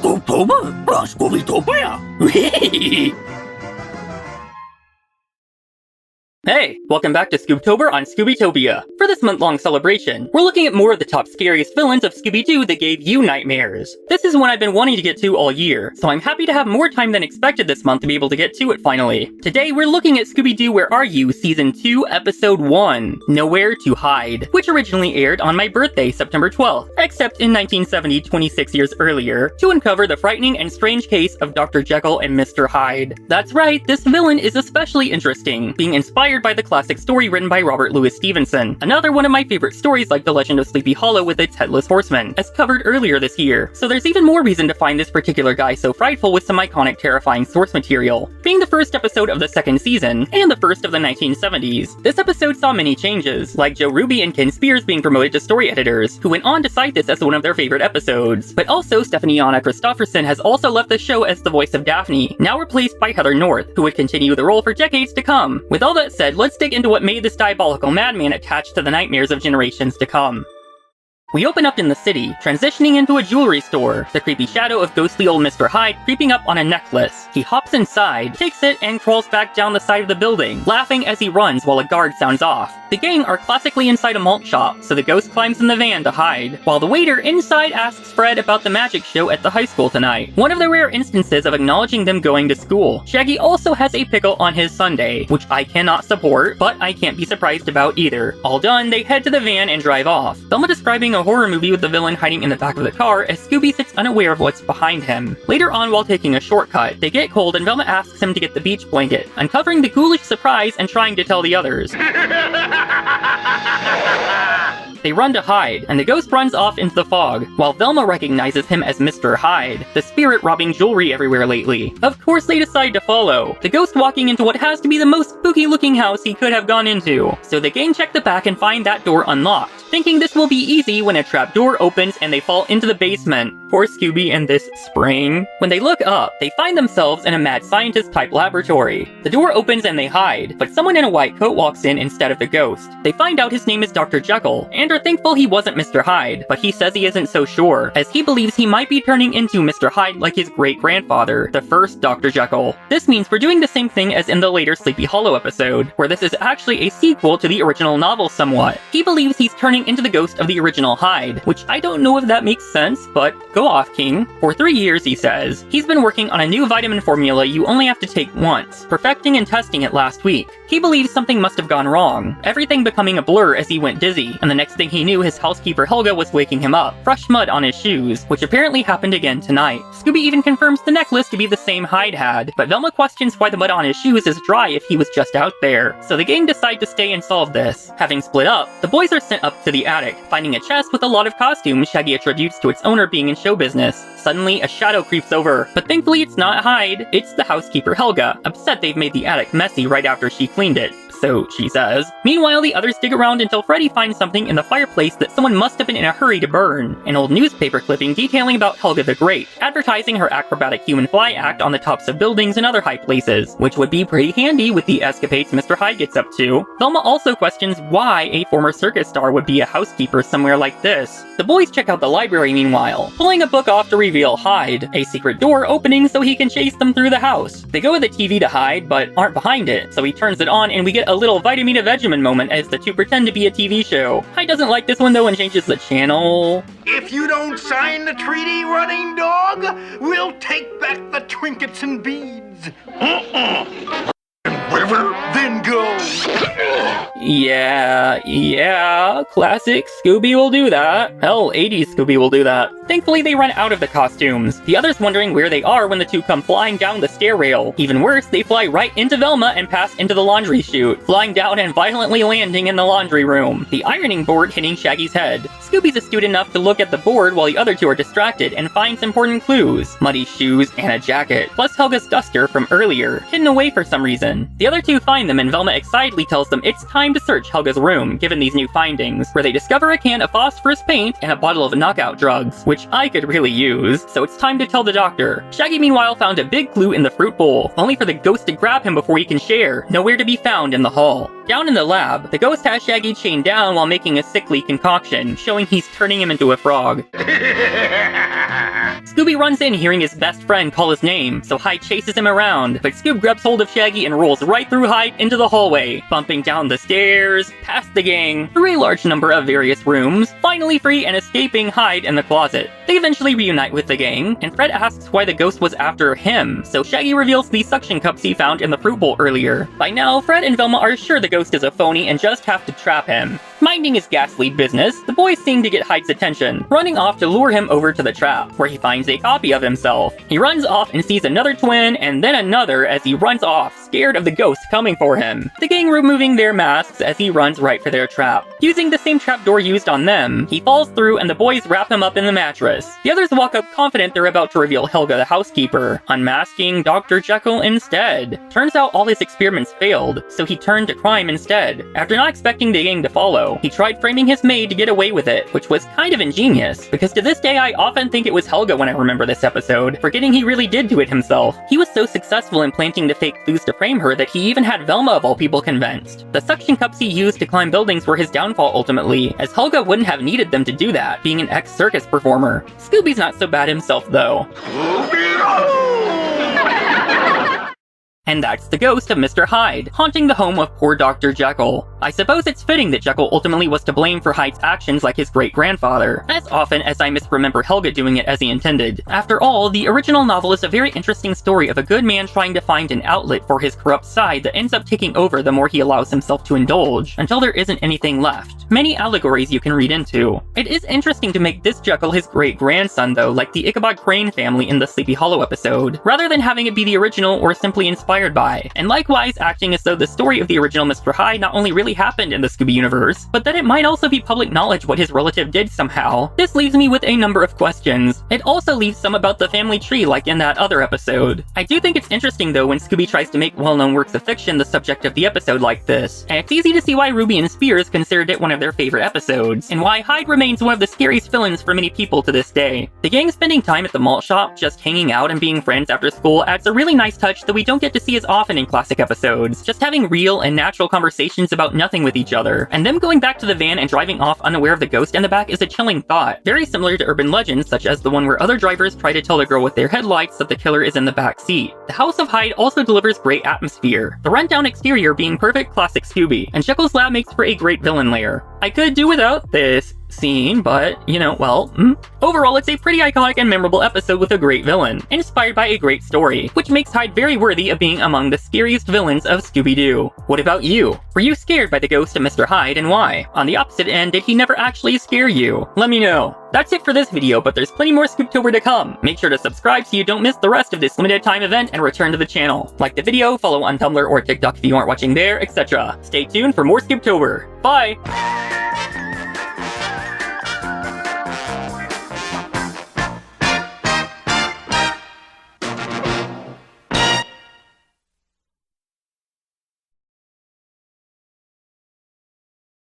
Scoobtober? Scooby-Doo! Hey, welcome back to Scoobtober on Scoobtopia. For this month-long celebration, we're looking at more of the top scariest villains of Scooby-Doo that gave you nightmares. This is one I've been wanting to get to all year, so I'm happy to have more time than expected this month to be able to get to it finally. Today, we're looking at Scooby-Doo Where Are You? Season 2, Episode 1, Nowhere to Hide, which originally aired on my birthday, September 12th, except in 1970, 26 years earlier, to uncover the frightening and strange case of Dr. Jekyll and Mr. Hyde. That's right, this villain is especially interesting, being inspired by the classic story written by Robert Louis Stevenson, another one of my favorite stories like The Legend of Sleepy Hollow with its Headless Horseman, as covered earlier this year. So there's even more reason to find this particular guy so frightful with some iconic terrifying source material. Being the first episode of the second season, and the first of the 1970s, this episode saw many changes, like Joe Ruby and Ken Spears being promoted to story editors, who went on to cite this as one of their favorite episodes. But also, Stephanie Anna Christopherson has also left the show as the voice of Daphne, now replaced by Heather North, who would continue the role for decades to come. With all that said, let's dig into what made this diabolical madman attached to the nightmares of generations to come. We open up in the city, transitioning into a jewelry store, the creepy shadow of ghostly old Mr. Hyde creeping up on a necklace. He hops inside, takes it, and crawls back down the side of the building, laughing as he runs while a guard sounds off. The gang are classically inside a malt shop, so the ghost climbs in the van to hide, while the waiter inside asks Fred about the magic show at the high school tonight, one of the rare instances of acknowledging them going to school. Shaggy also has a pickle on his sundae, which I cannot support, but I can't be surprised about either. All done, they head to the van and drive off, Velma describing a horror movie with the villain hiding in the back of the car as Scooby sits unaware of what's behind him. Later on, while taking a shortcut, they get cold and Velma asks him to get the beach blanket, uncovering the ghoulish surprise and trying to tell the others. They run to Hyde, and the ghost runs off into the fog, while Velma recognizes him as Mr. Hyde, the spirit robbing jewelry everywhere lately. Of course they decide to follow, the ghost walking into what has to be the most spooky looking house he could have gone into. So the gang check the back and find that door unlocked, thinking this will be easy when a trap door opens and they fall into the basement. Poor Scooby and this spring. When they look up, they find themselves in a mad scientist type laboratory. The door opens and they hide, but someone in a white coat walks in instead of the ghost. They find out his name is Dr. Jekyll, and are thankful he wasn't Mr. Hyde, but he says he isn't so sure, as he believes he might be turning into Mr. Hyde like his great-grandfather, the first Dr. Jekyll. This means we're doing the same thing as in the later Sleepy Hollow episode, where this is actually a sequel to the original novel somewhat. He believes he's turning into the ghost of the original Hyde, which I don't know if that makes sense, but go off, King. For 3 years, he says, he's been working on a new vitamin formula you only have to take once, perfecting and testing it last week. He believes something must have gone wrong, everything becoming a blur as he went dizzy, and the next thing he knew, his housekeeper Helga was waking him up, fresh mud on his shoes, which apparently happened again tonight. Scooby even confirms the necklace to be the same Hyde had, but Velma questions why the mud on his shoes is dry if he was just out there. So the gang decide to stay and solve this. Having split up, the boys are sent up to the attic, finding a chest with a lot of costumes Shaggy attributes to its owner being in show business. Suddenly, a shadow creeps over, but thankfully it's not Hyde, it's the housekeeper Helga, upset they've made the attic messy right after she cleaned it. So she says. Meanwhile, the others dig around until Freddy finds something in the fireplace that someone must have been in a hurry to burn. An old newspaper clipping detailing about Helga the Great, advertising her acrobatic human fly act on the tops of buildings and other high places, which would be pretty handy with the escapades Mr. Hyde gets up to. Velma also questions why a former circus star would be a housekeeper somewhere like this. The boys check out the library meanwhile, pulling a book off to reveal Hyde, a secret door opening so he can chase them through the house. They go with the TV to Hyde, but aren't behind it, so he turns it on and we get a little Vitamina Vegemin moment as the two pretend to be a TV show. Hyde doesn't like this one though and changes the channel. If you don't sign the treaty, running dog, we'll take back the trinkets and beads. Whatever, then go. Yeah, classic Scooby will do that. Hell, 80s Scooby will do that. Thankfully, they run out of the costumes, the others wondering where they are when the two come flying down the stair rail. Even worse, they fly right into Velma and pass into the laundry chute, flying down and violently landing in the laundry room, the ironing board hitting Shaggy's head. Scooby's astute enough to look at the board while the other two are distracted and finds important clues, muddy shoes and a jacket, plus Helga's duster from earlier, hidden away for some reason. The other two find them and Velma excitedly tells them it's time to search Helga's room, given these new findings, where they discover a can of phosphorus paint and a bottle of knockout drugs, which I could really use, so it's time to tell the doctor. Shaggy meanwhile found a big clue in the fruit bowl, only for the ghost to grab him before he can share, nowhere to be found in the hall. Down in the lab, the ghost has Shaggy chained down while making a sickly concoction, showing he's turning him into a frog. Scooby runs in hearing his best friend call his name, so Hyde chases him around, but Scoob grabs hold of Shaggy and rolls right through Hyde into the hallway, bumping down the stairs, past the gang, through a large number of various rooms, finally free and escaping Hyde in the closet. They eventually reunite with the gang, and Fred asks why the ghost was after him, so Shaggy reveals the suction cups he found in the fruit bowl earlier. By now, Fred and Velma are sure the ghost is a phony and just have to trap him. Minding his ghastly business, the boys seem to get Hyde's attention, running off to lure him over to the trap, where he finds a copy of himself. He runs off and sees another twin, and then another as he runs off, scared of the ghost coming for him. The gang removing their masks as he runs right for their trap. Using the same trapdoor used on them, he falls through and the boys wrap him up in the mattress. The others walk up confident they're about to reveal Helga the housekeeper, unmasking Dr. Jekyll instead. Turns out all his experiments failed, so he turned to crime instead. After not expecting the gang to follow, he tried framing his maid to get away with it, which was kind of ingenious, because to this day I often think it was Helga when I remember this episode, forgetting he really did do it himself. He was so successful in planting the fake clues to frame her that he even had Velma of all people convinced. The suction cups he used to climb buildings were his downfall ultimately, as Helga wouldn't have needed them to do that, being an ex-circus performer. Scooby's not so bad himself though. And that's the ghost of Mr. Hyde, haunting the home of poor Dr. Jekyll. I suppose it's fitting that Jekyll ultimately was to blame for Hyde's actions like his great-grandfather, as often as I misremember Helga doing it as he intended. After all, the original novel is a very interesting story of a good man trying to find an outlet for his corrupt side that ends up taking over the more he allows himself to indulge, until there isn't anything left. Many allegories you can read into. It is interesting to make this Jekyll his great-grandson though, like the Ichabod Crane family in the Sleepy Hollow episode, rather than having it be the original or simply inspired by, and likewise acting as though the story of the original Mr. Hyde not only really happened in the Scooby universe, but that it might also be public knowledge what his relative did somehow. This leaves me with a number of questions. It also leaves some about the family tree like in that other episode. I do think it's interesting though when Scooby tries to make well-known works of fiction the subject of the episode like this, and it's easy to see why Ruby and Spears considered it one of their favorite episodes, and why Hyde remains one of the scariest villains for many people to this day. The gang spending time at the malt shop, just hanging out and being friends after school adds a really nice touch that we don't get to see as often in classic episodes, just having real and natural conversations about nothing with each other, and them going back to the van and driving off unaware of the ghost in the back is a chilling thought, very similar to urban legends such as the one where other drivers try to tell the girl with their headlights that the killer is in the back seat. The House of Hyde also delivers great atmosphere, the rundown exterior being perfect classic Scooby, and Jekyll's lab makes for a great villain lair. I could do without this scene, but, overall it's a pretty iconic and memorable episode with a great villain, inspired by a great story, which makes Hyde very worthy of being among the scariest villains of Scooby-Doo. What about you? Were you scared by the ghost of Mr. Hyde, and why? On the opposite end, did he never actually scare you? Let me know. That's it for this video, but there's plenty more Scoobtober to come. Make sure to subscribe so you don't miss the rest of this limited time event and return to the channel. Like the video, follow on Tumblr or TikTok if you aren't watching there, etc. Stay tuned for more Scoobtober. Bye!